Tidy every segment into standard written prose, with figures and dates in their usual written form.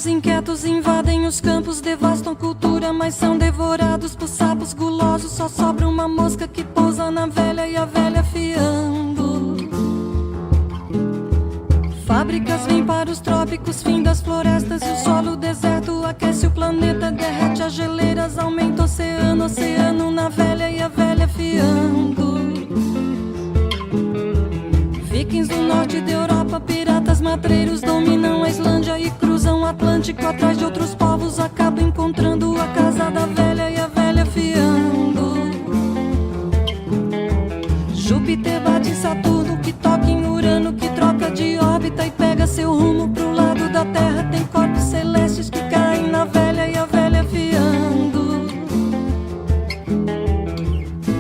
Insetos inquietos invadem os campos, devastam cultura, mas são devorados por sapos gulosos. Só sobra uma mosca que pousa na velha e a velha fiando. Fábricas vêm para os trópicos, fim das florestas e o solo deserto aquece o planeta, derrete as geleiras, aumenta o oceano, oceano na velha e a velha fiando. Vikings do norte da Europa, piratas matreiros dominam a Islândia e cruzam o Atlântico atrás de outros povos, acabam encontrando a casa da velha e a velha fiando. Júpiter bate em Saturno, que toca em Urano, que troca de órbita e pega seu rumo pro lado da Terra. Tem corpos celestes que caem na velha e a velha fiando.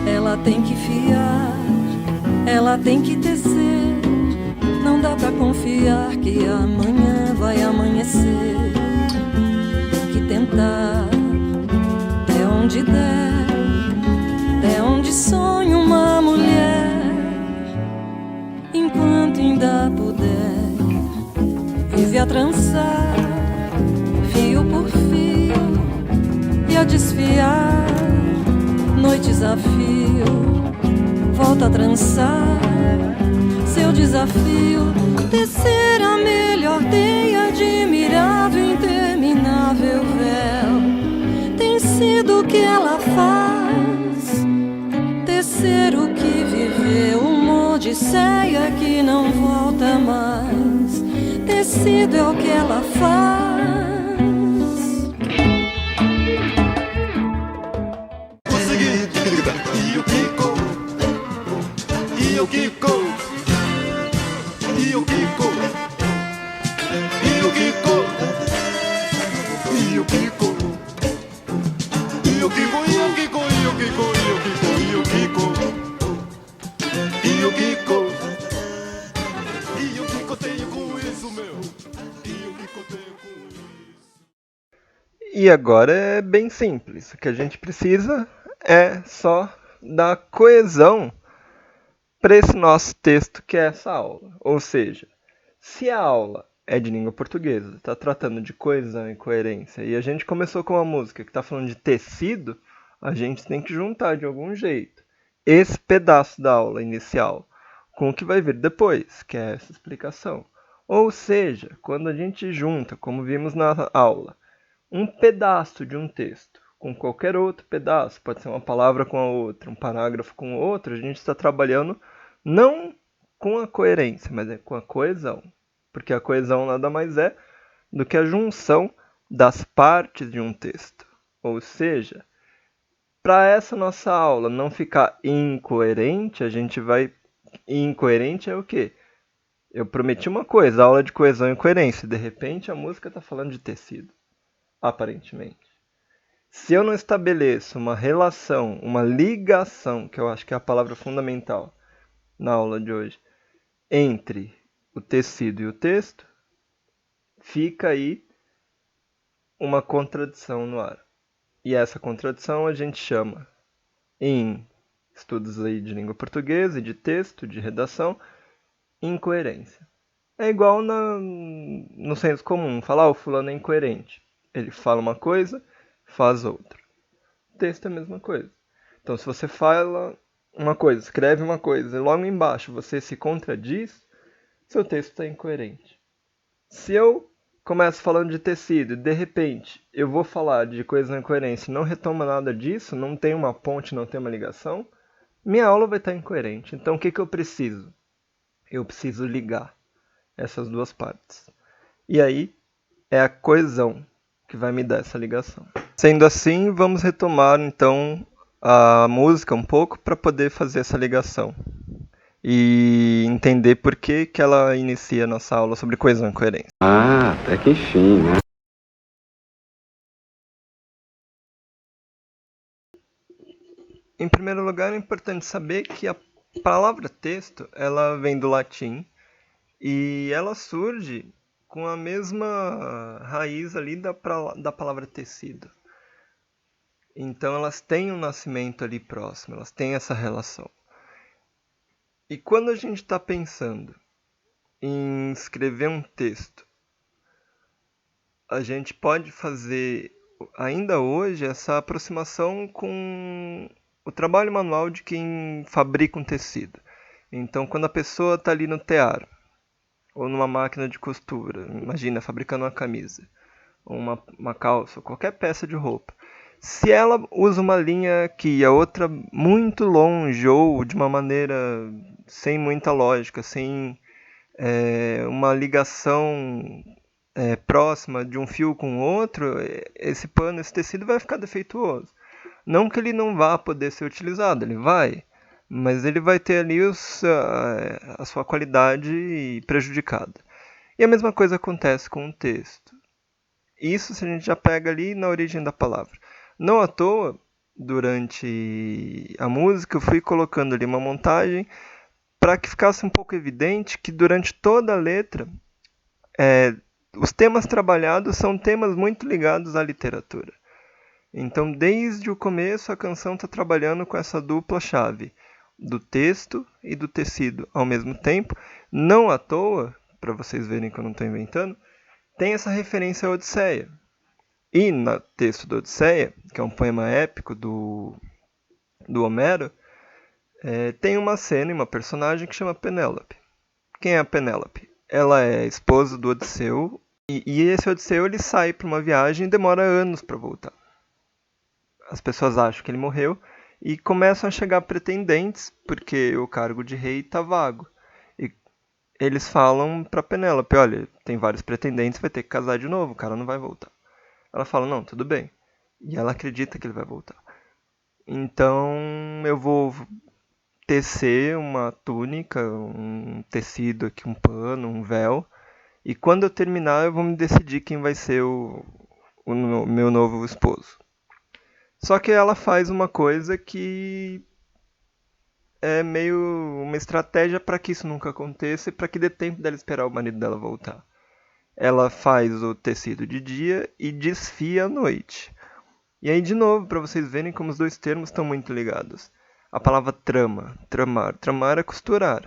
Ela tem que fiar, ela tem que tecer. Não dá pra confiar que amanhã vai amanhecer. Tem que tentar, até onde der, até onde sonha uma mulher. Enquanto ainda puder, vive a trançar, fio por fio, e a desfiar, noites a fio. Volta a trançar seu desafio, tecer a melhor teia, admirável, interminável véu. Tem sido o que ela faz, tecer o que viveu, uma odisseia que não volta mais. Tecido é o que ela faz. E agora é bem simples. O que a gente precisa é só dar coesão para esse nosso texto que é essa aula. Ou seja, se a aula é de língua portuguesa, está tratando de coesão e coerência, e a gente começou com uma música que está falando de tecido, a gente tem que juntar de algum jeito esse pedaço da aula inicial com o que vai vir depois, que é essa explicação. Ou seja, quando a gente junta, como vimos na aula, um pedaço de um texto com qualquer outro pedaço, pode ser uma palavra com a outra, um parágrafo com o outro, a gente está trabalhando não com a coerência, mas é com a coesão. Porque a coesão nada mais é do que a junção das partes de um texto. Ou seja, para essa nossa aula não ficar incoerente, a gente vai... Incoerente é o quê? Eu prometi uma coisa, aula de coesão e coerência. De repente a música está falando de tecido. Aparentemente. Se eu não estabeleço uma relação, uma ligação, que eu acho que é a palavra fundamental na aula de hoje, entre o tecido e o texto, fica aí uma contradição no ar. E essa contradição a gente chama, em estudos aí de língua portuguesa e de texto, de redação, incoerência. É igual no senso comum, falar o fulano é incoerente. Ele fala uma coisa, faz outra. O texto é a mesma coisa. Então, se você fala uma coisa, escreve uma coisa, e logo embaixo você se contradiz, seu texto está incoerente. Se eu começo falando de tecido e, de repente, eu vou falar de coisa incoerência e não retoma nada disso, não tem uma ponte, não tem uma ligação, minha aula vai estar incoerente. Então, o que eu preciso? Eu preciso ligar essas duas partes. E aí, é a coesão que vai me dar essa ligação. Sendo assim, vamos retomar então a música um pouco para poder fazer essa ligação e entender por que ela inicia a nossa aula sobre coesão e coerência. Ah, até que enfim, né? Em primeiro lugar, é importante saber que a palavra texto ela vem do latim e ela surge com a mesma raiz ali da palavra tecido. Então elas têm um nascimento ali próximo, elas têm essa relação. E quando a gente está pensando em escrever um texto, a gente pode fazer ainda hoje essa aproximação com o trabalho manual de quem fabrica um tecido. Então, quando a pessoa está ali no tear, ou numa máquina de costura, imagina, fabricando uma camisa, ou uma calça, ou qualquer peça de roupa. Se ela usa uma linha aqui e a outra muito longe, ou de uma maneira sem muita lógica, sem uma ligação próxima de um fio com o outro, esse pano, esse tecido vai ficar defeituoso. Não que ele não vá poder ser utilizado, ele vai, mas ele vai ter ali a sua qualidade prejudicada. E a mesma coisa acontece com o texto. Isso se a gente já pega ali na origem da palavra. Não à toa, durante a música, eu fui colocando ali uma montagem para que ficasse um pouco evidente que durante toda a letra, os temas trabalhados são temas muito ligados à literatura. Então, desde o começo, a canção está trabalhando com essa dupla chave do texto e do tecido ao mesmo tempo. Não à toa, para vocês verem que eu não estou inventando, tem essa referência à Odisseia. E no texto da Odisseia, que é um poema épico do Homero, tem uma cena e uma personagem que chama Penélope. Quem é a Penélope? Ela é esposa do Odisseu, e esse Odisseu ele sai para uma viagem e demora anos para voltar. As pessoas acham que ele morreu e começam a chegar pretendentes, porque o cargo de rei está vago. E eles falam para Penélope, olha, tem vários pretendentes, vai ter que casar de novo, o cara não vai voltar. Ela fala, não, tudo bem. E ela acredita que ele vai voltar. Então eu vou tecer uma túnica, um tecido aqui, um pano, um véu. E quando eu terminar, eu vou me decidir quem vai ser o meu novo esposo. Só que ela faz uma coisa que é meio uma estratégia para que isso nunca aconteça e para que dê tempo dela esperar o marido dela voltar. Ela faz o tecido de dia e desfia à noite. E aí, de novo, para vocês verem como os dois termos estão muito ligados. A palavra trama, tramar. Tramar é costurar.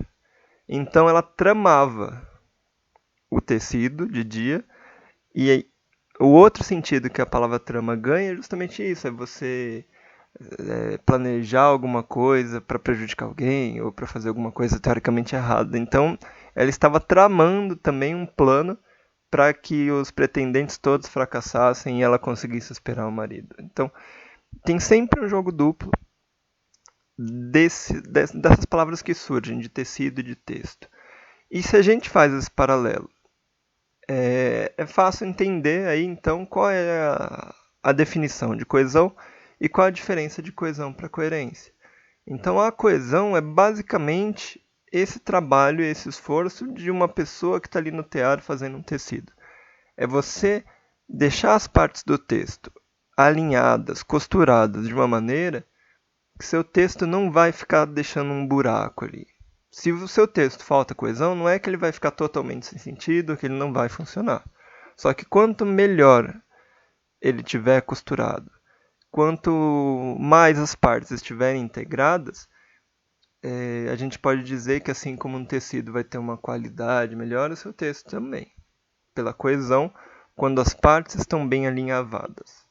Então ela tramava o tecido de dia. E o outro sentido que a palavra trama ganha é justamente isso. É você planejar alguma coisa para prejudicar alguém ou para fazer alguma coisa teoricamente errada. Então ela estava tramando também um plano para que os pretendentes todos fracassassem e ela conseguisse esperar o marido. Então tem sempre um jogo duplo dessas palavras que surgem, de tecido e de texto. E se a gente faz esse paralelo, é fácil entender aí então qual é a definição de coesão e qual a diferença de coesão para coerência. Então a coesão é basicamente esse trabalho, esse esforço de uma pessoa que está ali no tear fazendo um tecido. É você deixar as partes do texto alinhadas, costuradas de uma maneira que seu texto não vai ficar deixando um buraco ali. Se o seu texto falta coesão, não é que ele vai ficar totalmente sem sentido, que ele não vai funcionar. Só que quanto melhor ele tiver costurado, quanto mais as partes estiverem integradas, a gente pode dizer que assim como um tecido vai ter uma qualidade melhor, o seu texto também. Pela coesão, quando as partes estão bem alinhavadas.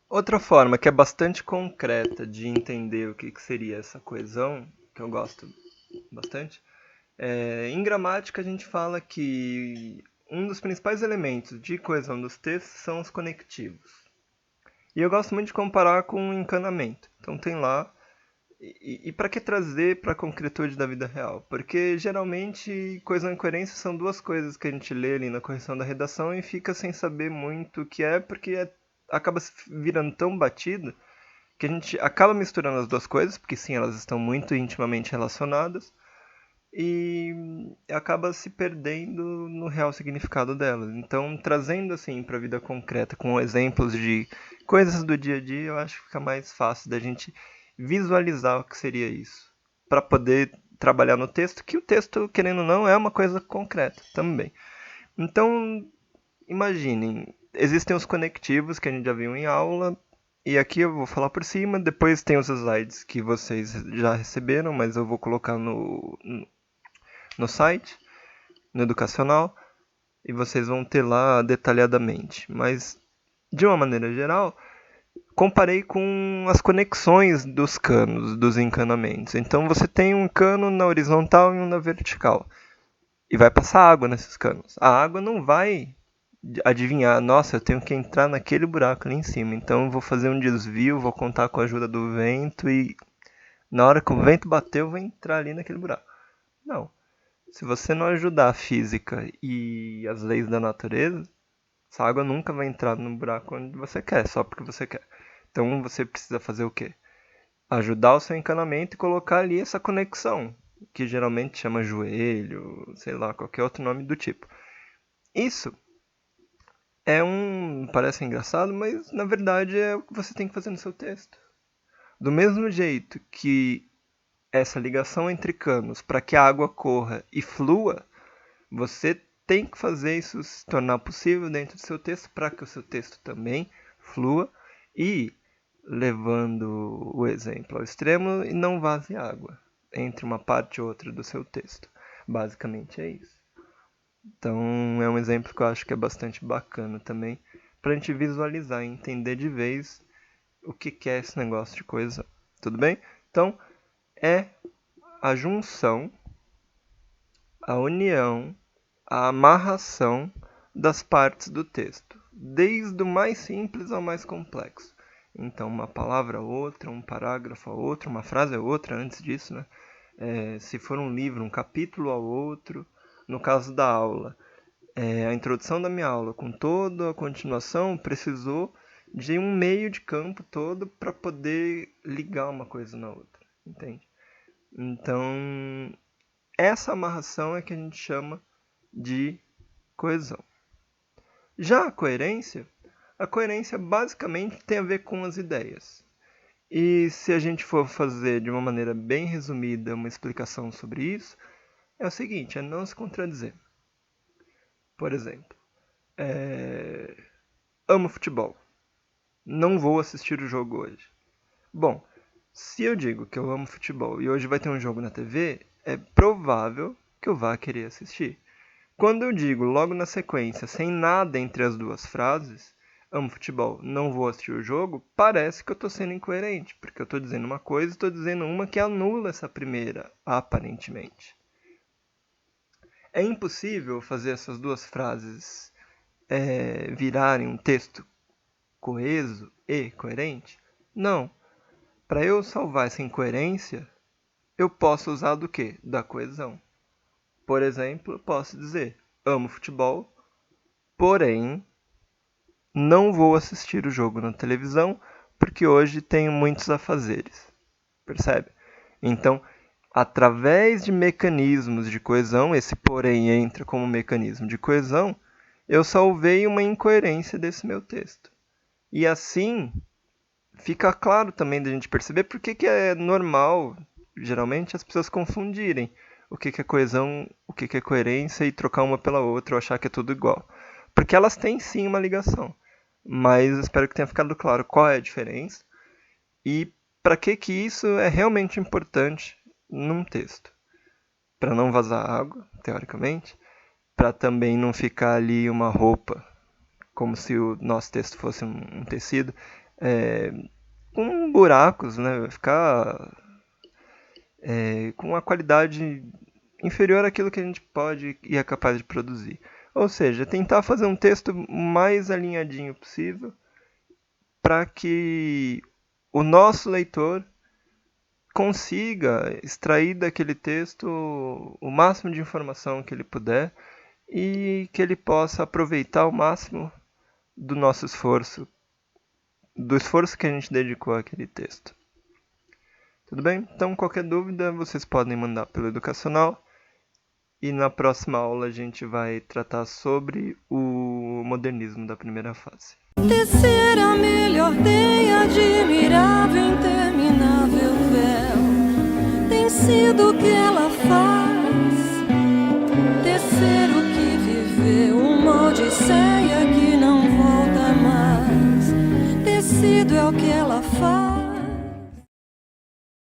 Outra forma que é bastante concreta de entender o que seria essa coesão, que eu gosto bastante, em gramática a gente fala que um dos principais elementos de coesão dos textos são os conectivos. E eu gosto muito de comparar com o encanamento. Então tem lá, e para que trazer para a concretude da vida real? Porque geralmente coesão e coerência são duas coisas que a gente lê ali na correção da redação e fica sem saber muito o que é, porque acaba virando tão batido que a gente acaba misturando as duas coisas, porque sim, elas estão muito intimamente relacionadas, e acaba se perdendo no real significado delas. Então, trazendo assim para a vida concreta, com exemplos de coisas do dia a dia, eu acho que fica mais fácil da gente visualizar o que seria isso, para poder trabalhar no texto, que o texto, querendo ou não, é uma coisa concreta também. Então, imaginem, existem os conectivos que a gente já viu em aula, e aqui eu vou falar por cima, depois tem os slides que vocês já receberam, mas eu vou colocar no site, no educacional. e vocês vão ter lá detalhadamente. Mas, de uma maneira geral, comparei com as conexões dos canos, dos encanamentos. Então você tem um cano na horizontal e um na vertical. E vai passar água nesses canos. A água não vai adivinhar, nossa, eu tenho que entrar naquele buraco ali em cima. Então eu vou fazer um desvio, vou contar com a ajuda do vento e na hora que o vento bater eu vou entrar ali naquele buraco. Não. Se você não ajudar a física e as leis da natureza, essa água nunca vai entrar no buraco onde você quer, só porque você quer. Então você precisa fazer o quê? Ajudar o seu encanamento e colocar ali essa conexão, que geralmente chama joelho, sei lá, qualquer outro nome do tipo. Isso parece engraçado, mas na verdade é o que você tem que fazer no seu texto. Do mesmo jeito que essa ligação entre canos para que a água corra e flua, você tem que fazer isso se tornar possível dentro do seu texto para que o seu texto também flua e levando o exemplo ao extremo e não vaze água entre uma parte e outra do seu texto. Basicamente é isso. Então é um exemplo que eu acho que é bastante bacana também para a gente visualizar e entender de vez o que é esse negócio de coesão. Tudo bem? Então é a junção, a união, a amarração das partes do texto, desde o mais simples ao mais complexo. Então, uma palavra a outra, um parágrafo a outro, uma frase a outra, antes disso, né? Se for um livro, um capítulo ao outro. No caso da aula, a introdução da minha aula, com toda a continuação, precisou de um meio de campo todo para poder ligar uma coisa na outra, entende? Então, essa amarração é que a gente chama de coesão. Já a coerência basicamente tem a ver com as ideias. E se a gente for fazer de uma maneira bem resumida uma explicação sobre isso, é o seguinte, é não se contradizer. Por exemplo, amo futebol. Não vou assistir o jogo hoje. Bom, se eu digo que eu amo futebol e hoje vai ter um jogo na TV, é provável que eu vá querer assistir. Quando eu digo logo na sequência, sem nada entre as duas frases, amo futebol, não vou assistir o jogo, parece que eu estou sendo incoerente, porque eu estou dizendo uma coisa e estou dizendo uma que anula essa primeira, aparentemente. É impossível fazer essas duas frases virarem um texto coeso e coerente? Não. Para eu salvar essa incoerência, eu posso usar do quê? Da coesão. Por exemplo, eu posso dizer, amo futebol, porém não vou assistir o jogo na televisão porque hoje tenho muitos afazeres. Percebe? Então, através de mecanismos de coesão, esse porém entra como mecanismo de coesão, eu salvei uma incoerência desse meu texto. E assim, fica claro também da gente perceber por que é normal, geralmente, as pessoas confundirem o que é coesão, o que é coerência e trocar uma pela outra ou achar que é tudo igual. Porque elas têm sim uma ligação, mas espero que tenha ficado claro qual é a diferença e para que isso é realmente importante num texto. Para não vazar água, teoricamente, para também não ficar ali uma roupa, como se o nosso texto fosse um tecido, com buracos, né? Vai ficar com uma qualidade inferior àquilo que a gente pode e é capaz de produzir. Ou seja, tentar fazer um texto mais alinhadinho possível para que o nosso leitor consiga extrair daquele texto o máximo de informação que ele puder e que ele possa aproveitar o máximo do nosso esforço, do esforço que a gente dedicou àquele texto. Tudo bem? Então, qualquer dúvida, vocês podem mandar pelo Educacional. E na próxima aula a gente vai tratar sobre o modernismo da primeira fase. Tecer a melhor teia, admirável, interminável véu, tem sido o que ela faz. Tecer o que viveu, uma odisseia que não volta mais. Tecido é o que ela faz.